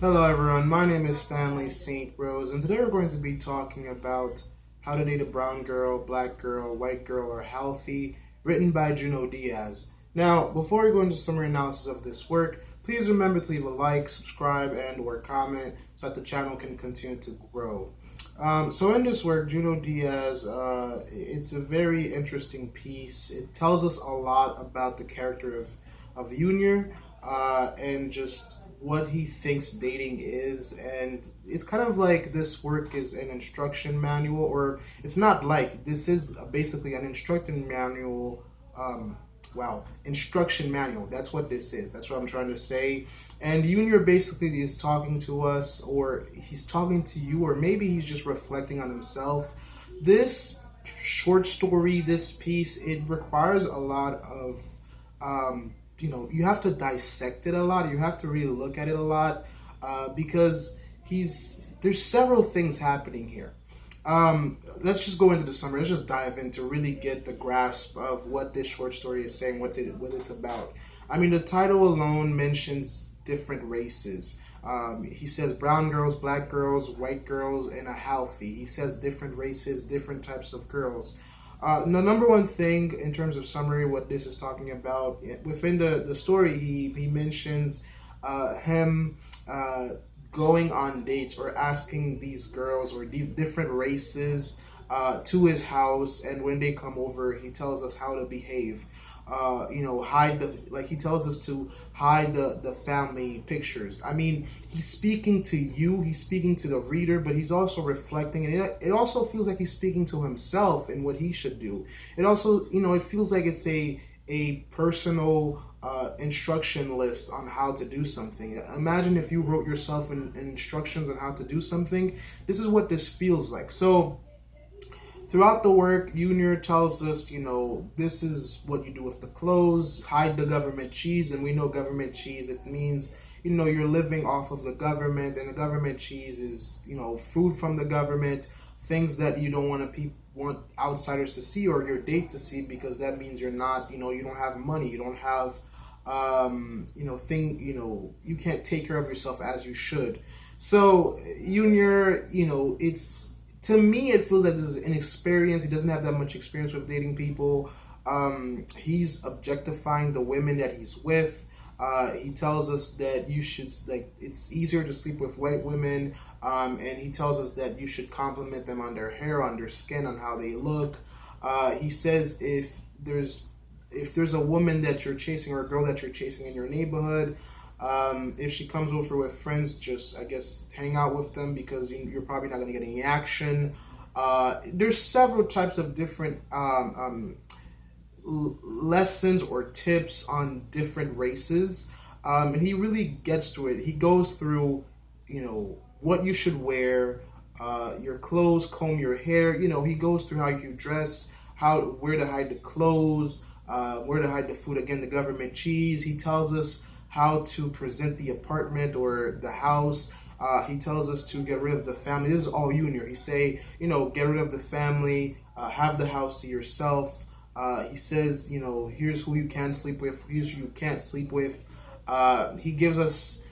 Hello everyone, my name is Stanley St. Rose, and today we're going to be talking about How to Date a Brown Girl, Black Girl, White Girl, or Halfie, written by Junot Diaz. Now, before we go into summary analysis of this work, please remember to leave a like, subscribe, and or comment so that the channel can continue to grow. So in this work, Junot Diaz, it's a very interesting piece. It tells us a lot about the character of Junior and just what he thinks dating is, and it's kind of like this work is an instruction manual, or it's not like this is basically an instruction manual. Instruction manual. That's what this is. That's what I'm trying to say. And Junior basically is talking to us, or he's talking to you, or maybe he's just reflecting on himself. This short story, this piece, it requires a lot of you have to dissect it a lot. You have to really look at it a lot because there's several things happening here. Let's just go into the summary. Let's just dive in to really get the grasp of what this short story is saying, what it's about. I mean, the title alone mentions different races. He says brown girls, black girls, white girls, and a halfie. He says different races, different types of girls. The number one thing in terms of summary, what this is talking about within the story, he mentions him going on dates or asking these girls or different races to his house, and when they come over, he tells us how to behave. He tells us to hide the family pictures. I mean, he's speaking to you, he's speaking to the reader, but he's also reflecting, and it also feels like he's speaking to himself and what he should do. It also, it feels like it's a personal instruction list on how to do something. Imagine if you wrote yourself in instructions on how to do something. This is what this feels like. So throughout the work, Junior tells us, this is what you do with the clothes, hide the government cheese, and we know government cheese, it means, you're living off of the government, and the government cheese is, food from the government, things that you don't want outsiders to see or your date to see, because that means you're not, you don't have money, you don't have, you can't take care of yourself as you should. So Junior, to me, it feels like this is inexperienced. He doesn't have that much experience with dating people. He's objectifying the women that he's with. He tells us that it's easier to sleep with white women. And he tells us that you should compliment them on their hair, on their skin, on how they look. He says if there's a woman that you're chasing or a girl that you're chasing in your neighborhood, if she comes over with friends, just, I guess, hang out with them because you're probably not going to get any action. There's several types of different lessons or tips on different races. And he really gets to it. He goes through, what you should wear, your clothes, comb your hair. He goes through how you dress, where to hide the clothes, where to hide the food. Again, the government cheese. He tells us how to present the apartment or the house. He tells us to get rid of the family. This is all Junior. He say, get rid of the family, have the house to yourself. He says, here's who you can sleep with, here's who you can't sleep with. He gives us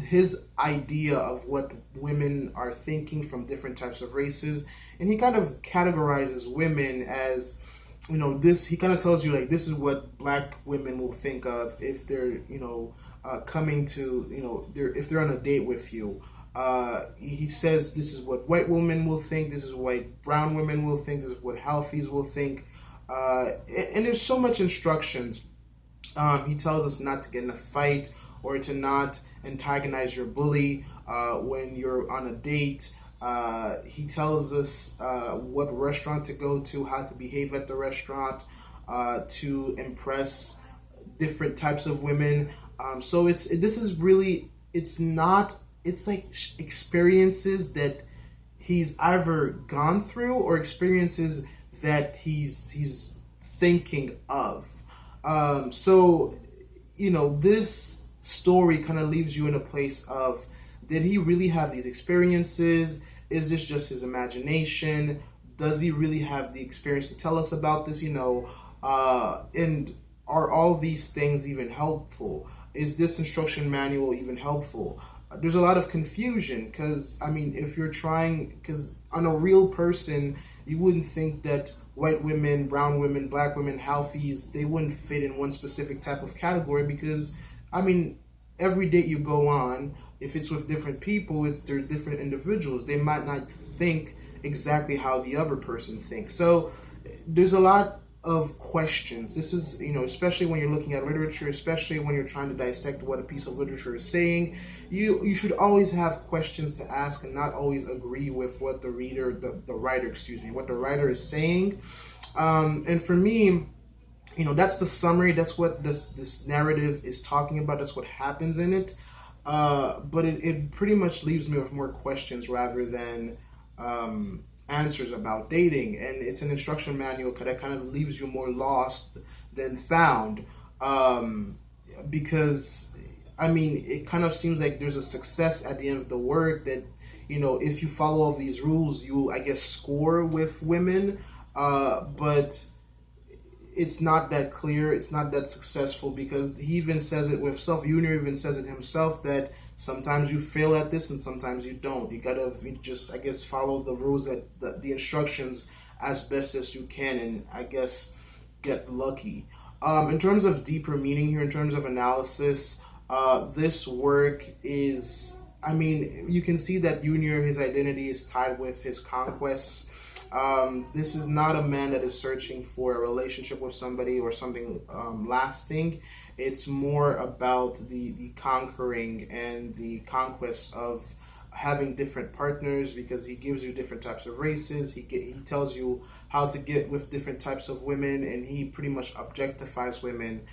his idea of what women are thinking from different types of races. And he kind of categorizes women as, he kind of tells you, like, this is what black women will think of if they're, coming to, if they're on a date with you. He says this is what white women will think, this is what brown women will think, this is what halfies will think. And there's so much instructions. He tells us not to get in a fight or to not antagonize your bully when you're on a date. He tells us what restaurant to go to, how to behave at the restaurant, to impress different types of women. So it's like experiences that he's either gone through or experiences that he's thinking of. This story kind of leaves you in a place of, did he really have these experiences? Is this just his imagination? Does he really have the experience to tell us about this? And are all these things even helpful? Is this instruction manual even helpful? there's a lot of confusion because I mean, if you're trying, because on a real person, you wouldn't think that white women, brown women, black women, halfies, they wouldn't fit in one specific type of category because I mean, every date you go on, if it's with different people, they're different individuals. They might not think exactly how the other person thinks. So there's a lot of questions. This is, especially when you're looking at literature, especially when you're trying to dissect what a piece of literature is saying, you should always have questions to ask and not always agree with what the writer, what the writer is saying. And for me, that's the summary. That's what this narrative is talking about. That's what happens in it. But it pretty much leaves me with more questions rather than answers about dating. And it's an instruction manual that kind of leaves you more lost than found. Because, I mean, it kind of seems like there's a success at the end of the work that, if you follow all these rules, you, I guess, score with women. But it's not that clear. It's not that successful because he even says it with self. Junior even says it himself that sometimes you fail at this and sometimes you don't. You gotta just, I guess, follow the rules the instructions as best as you can and I guess get lucky. In terms of deeper meaning here, in terms of analysis, this work is, I mean, you can see that Junior, his identity is tied with his conquests. This is not a man that is searching for a relationship with somebody or something lasting. It's more about the conquering and the conquest of having different partners because he gives you different types of races. He tells you how to get with different types of women, and he pretty much objectifies women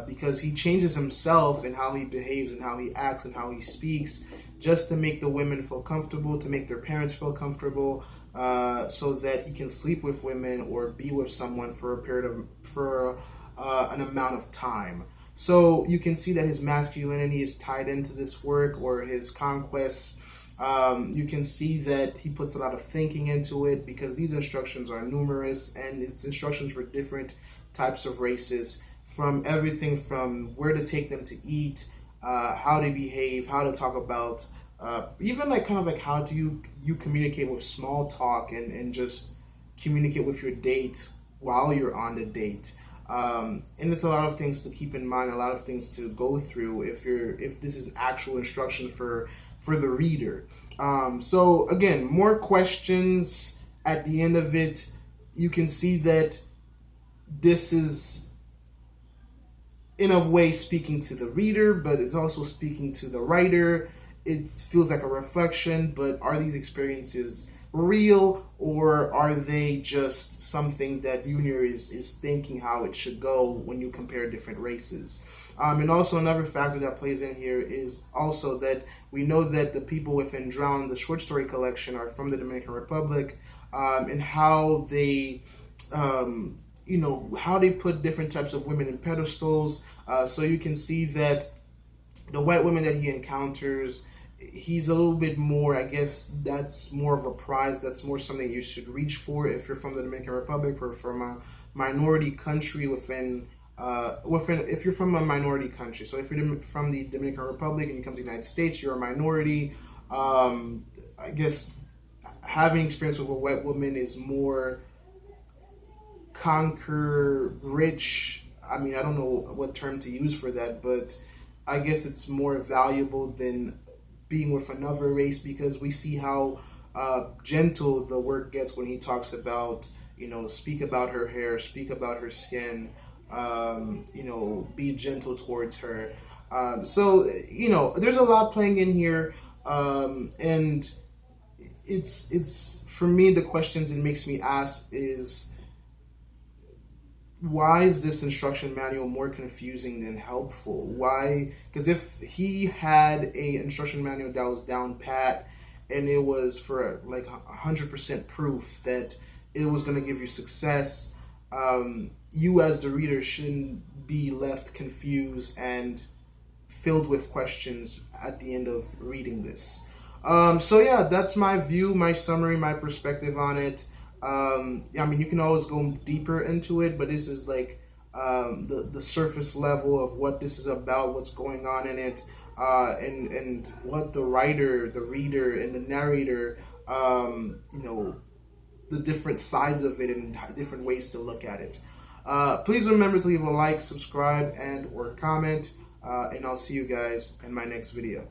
because he changes himself and how he behaves and how he acts and how he speaks just to make the women feel comfortable, to make their parents feel comfortable, so that he can sleep with women or be with someone for an amount of time. So you can see that his masculinity is tied into this work or his conquests. You can see that he puts a lot of thinking into it because these instructions are numerous and it's instructions for different types of races, from everything from where to take them to eat, how to behave, how to talk about, even like kind of like how do you communicate with small talk and just communicate with your date while you're on the date. And it's a lot of things to keep in mind, a lot of things to go through if this is actual instruction for the reader. So again, more questions at the end of it. You can see that this is in a way speaking to the reader, but it's also speaking to the writer. It feels like a reflection, but are these experiences real or are they just something that Junior is thinking how it should go when you compare different races? And also another factor that plays in here is also that we know that the people within Drown, the short story collection, are from the Dominican Republic, and how they, how they put different types of women in pedestals. So you can see that the white women that he encounters, he's a little bit more, I guess that's more of a prize, that's more something you should reach for if you're from the Dominican Republic or from a minority country if you're from a minority country. So if you're from the Dominican Republic and you come to the United States, you're a minority. I guess having experience with a white woman is more conquer rich. I mean, I don't know what term to use for that, but I guess it's more valuable than being with another race because we see how gentle the work gets when he talks about, speak about her hair, speak about her skin, be gentle towards her. So there's a lot playing in here, and it's for me, the questions it makes me ask is, why is this instruction manual more confusing than helpful? Why? Because if he had a instruction manual that was down pat and it was for like 100% proof that it was going to give you success, you as the reader shouldn't be left confused and filled with questions at the end of reading this. So yeah, that's my view, my summary, my perspective on it. I mean, you can always go deeper into it, but this is like the surface level of what this is about, what's going on in it. and what the writer, the reader, and the narrator, you know, the different sides of it and different ways to look at it. Please remember to leave a like, subscribe, and or comment, and I'll see you guys in my next video.